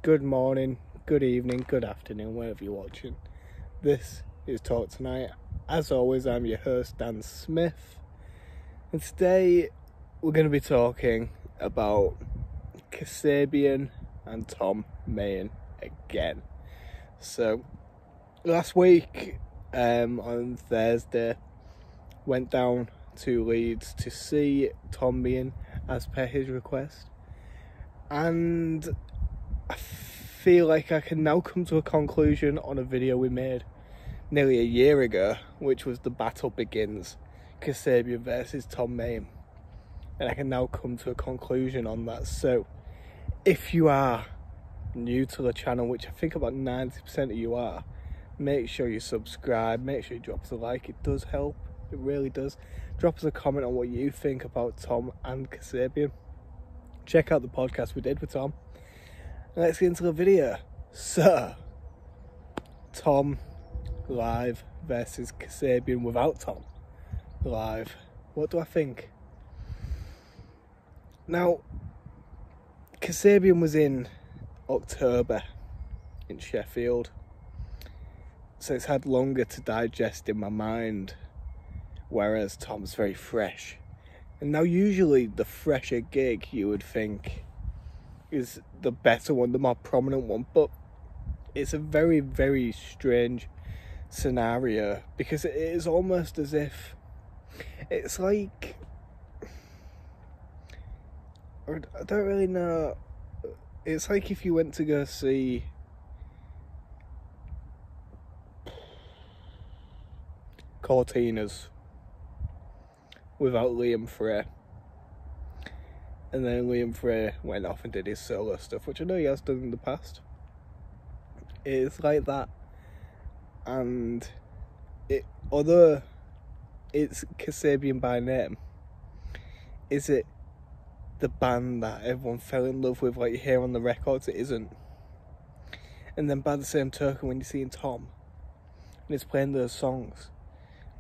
Good morning, good evening, good afternoon, wherever you're watching. This is Talk Tonight. As always, I'm your host, Dan Smith. And today, we're going to be talking about Kasabian and Tom Meighan again. So, last week, on Thursday, went down to Leeds to see Tom Meighan as per his request. And I feel like I can now come to a conclusion on a video we made nearly a year ago, which was The Battle Begins, Kasabian versus Tom Meighan. And I can now come to a conclusion on that. So, if you are new to the channel, which I think about 90% of you are, make sure you subscribe, make sure you drop us a like, it does help, it really does. Drop us a comment on what you think about Tom and Kasabian. Check out the podcast we did with Tom. Let's get into the video. So, Tom live versus Kasabian without Tom live. What do I think? Now, Kasabian was in October in Sheffield, so it's had longer to digest in my mind, whereas Tom's very fresh. And now usually the fresher gig you would think is the better one, the more prominent one, but it's a very, very strange scenario because it is almost as if it's like, I don't really know, it's like if you went to go see Cortinas without Liam Frey, and then Liam Frey went off and did his solo stuff, which I know he has done in the past. It's like that. And although it's Kasabian by name, is it the band that everyone fell in love with, like you hear on the records? It isn't. And then by the same token, when you're seeing Tom and he's playing those songs,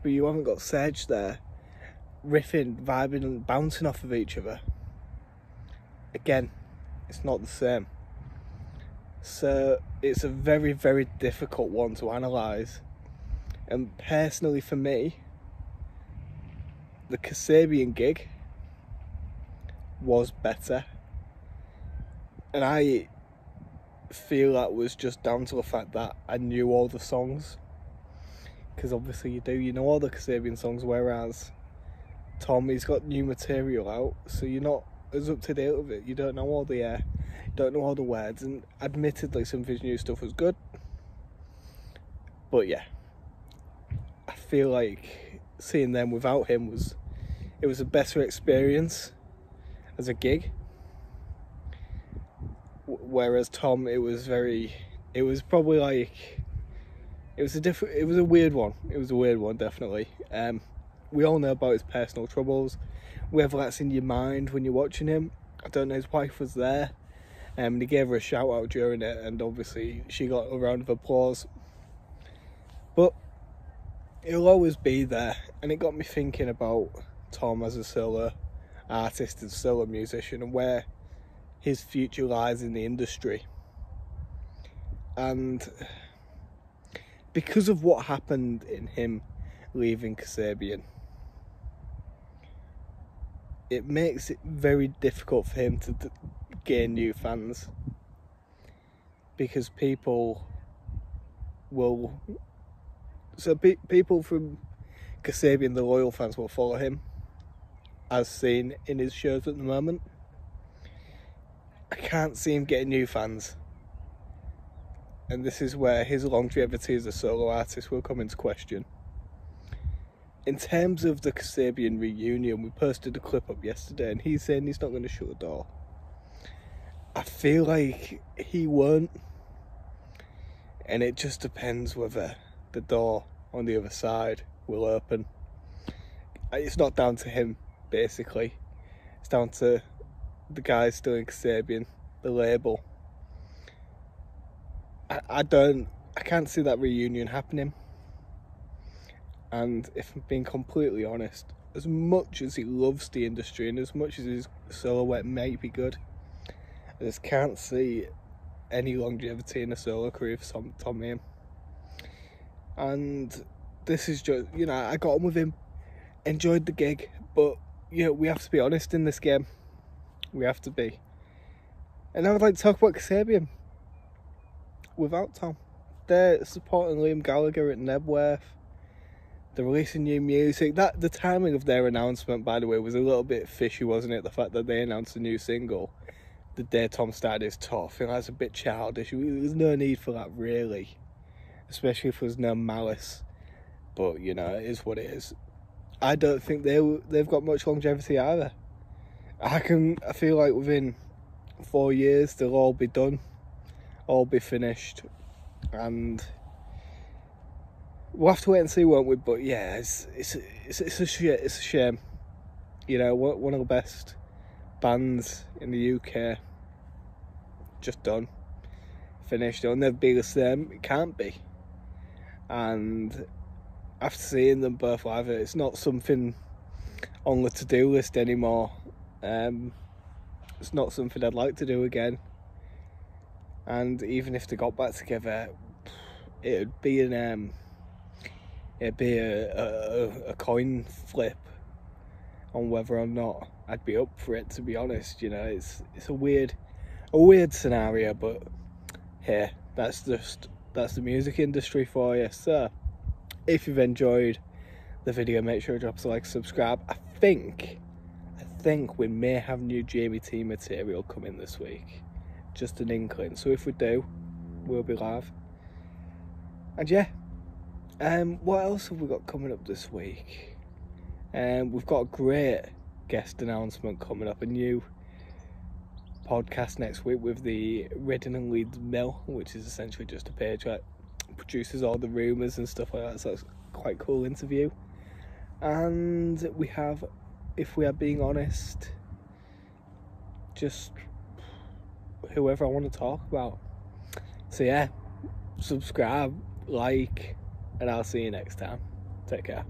but you haven't got Serge there riffing, vibing and bouncing off of each other, again, it's not the same. So it's a very, very difficult one to analyse. And personally for me, the Kasabian gig was better. And I feel that was just down to the fact that I knew all the songs. Because obviously you know all the Kasabian songs, whereas Tom, he's got new material out, so you're not as up to date with it. You don't know all the don't know all the words, and admittedly some of his new stuff was good, but yeah, I feel like seeing them without him was a better experience as a gig, whereas Tom, it was probably like, it was a weird one, definitely. We all know about his personal troubles, whether that's in your mind when you're watching him. I don't know, his wife was there, and he gave her a shout out during it, and obviously she got a round of applause. But he'll always be there, and it got me thinking about Tom as a solo artist and solo musician, and where his future lies in the industry. And because of what happened in him leaving Kasabian, it makes it very difficult for him to gain new fans, because people from Kasabian, the loyal fans, will follow him, as seen in his shows at the moment. I can't see him getting new fans, and this is where his longevity as a solo artist will come into question. In terms of the Kasabian reunion, we posted a clip up yesterday, and he's saying he's not going to shut the door. I feel like he won't, and it just depends whether the door on the other side will open. It's not down to him, basically. It's down to the guys still in Kasabian, the label. I can't see that reunion happening. And if I'm being completely honest, as much as he loves the industry and as much as his solo work might be good, I just can't see any longevity in a solo career for Tom Meighan. And this is just, you know, I got on with him, enjoyed the gig, but, you know, we have to be honest in this game. We have to be. And I would like to talk about Kasabian. Without Tom, they're supporting Liam Gallagher at Nebworth. They're releasing new music. The timing of their announcement, by the way, was a little bit fishy, wasn't it? The fact that they announced a new single the day Tom started his tour. I feel that's a bit childish. There's no need for that, really. Especially if there's no malice. But, you know, it is what it is. I don't think they've got much longevity either. I feel like within 4 years they'll all be done. All be finished. And we'll have to wait and see, won't we? But yeah, it's a shame. You know, one of the best bands in the UK, just done, finished. It'll never be the same. It can't be. And after seeing them both live, it's not something on the to-do list anymore. It's not something I'd like to do again. And even if they got back together, it'd be a coin flip on whether or not I'd be up for it, to be honest. You know, it's a weird scenario, but hey, that's the music industry for you. So if you've enjoyed the video, make sure to drop a like, subscribe. I think we may have new Jamie T material coming this week. Just an inkling. So if we do, we'll be live. And yeah, what else have we got coming up this week? We've got a great guest announcement coming up, a new podcast next week with the Reading and Leeds Mill, which is essentially just a page that produces all the rumours and stuff like that. So it's quite a cool interview. And we have, if we are being honest, just whoever I want to talk about. So yeah, subscribe, like, and I'll see you next time. Take care.